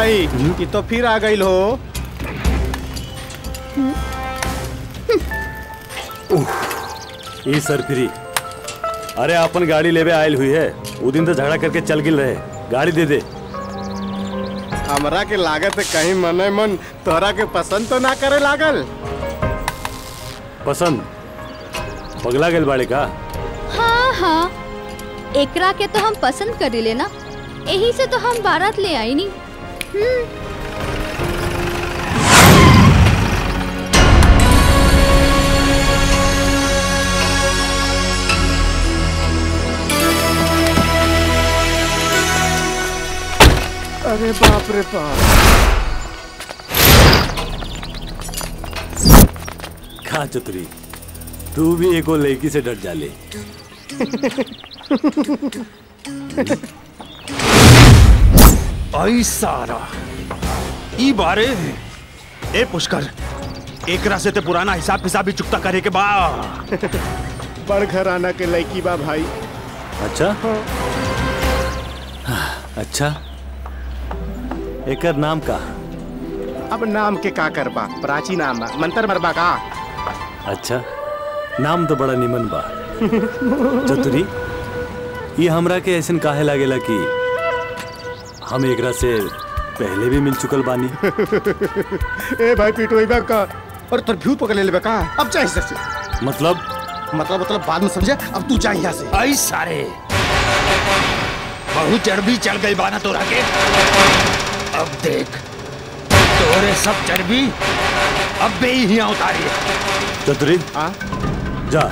भाई ये तो फिर आ गई हो। ये सर फ्री। अरे अपन गाड़ी लेवे आयल हुई है, वो दिन तो झगड़ा करके चल गिल रहे, गाड़ी दे दे। हमरा के लागत है कहीं मने मन तोरा के पसंद तो ना करे लागल। पसंद पगला गेल बाड़े का? हाँ हाँ, एकरा के तो हम पसंद करी लेना, यही से तो हम बारात ले आई नहीं। अरे बाप रे बाप। खा चतुरी, तू भी एको लड़की से डर जाले। आई सारा ई बारे ए पुष्कर, एकरा से ते पुराना हिसाब किताब भी चुकता करे के बा। बड़ घराना के लड़की बा भाई। अच्छा अच्छा, एकर नाम का? अब नाम के का करबा, प्राची नाम बा, मंतर मरबा का। अच्छा, नाम तो बड़ा निमन बा। चतुरी, ये हमरा के ऐसन काहे लागेला कि हम एकरा से पहले भी मिल चुकल बानी। ए भाई पिटोइबा का और तोर भ्यू पकड़ लेबा का। अब जा इधर से। मतलब बाद में समझे। अब तू जा यहाँ से। आई सारे बहुत चर्बी चल गई बाना तोरा के। अब देख तोरे सब चर्बी अब बे ही उतारी है। चतुरी जा,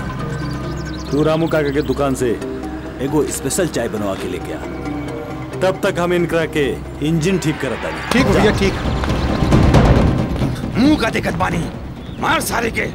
तू रामू काका के दुकान से एगो स्पेशल चाय बनवा के लेके आ। तब तक हम इनकरा के इंजन ठीक करता है। ठीक भैया ठीक। मुंह का दिक्कत बानी, मार सारे के।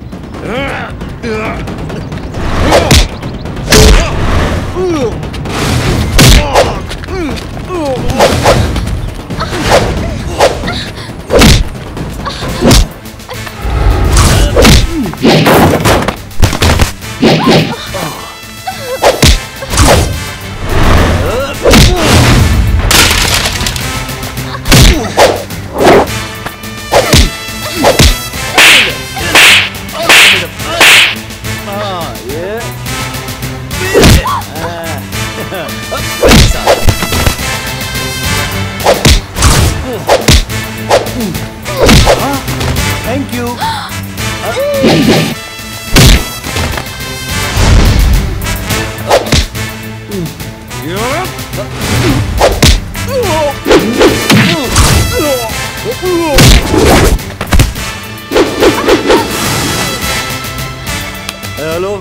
Thank you. हेलो।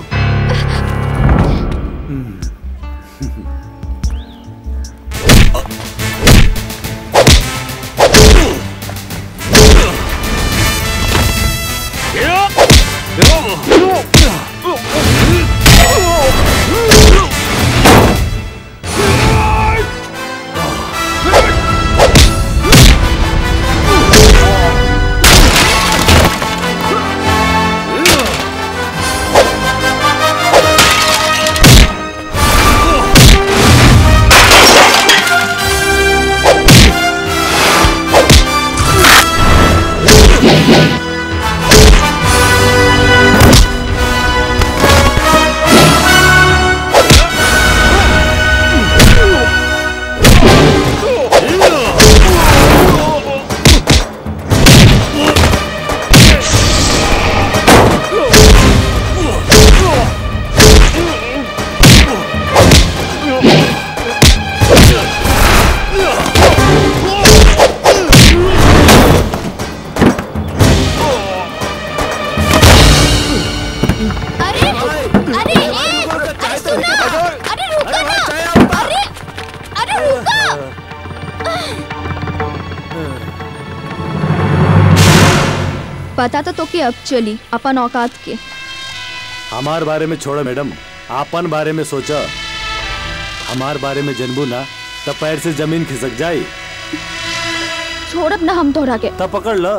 पता तो कि अब चली अपन औकात के। हमार बारे में छोड़ो मैडम, आपन बारे में सोचा। हमार बारे में जनबू ना तब पैर से जमीन खिसक जाए। छोड़ब ना हम तोरा के। तब पकड़ लो।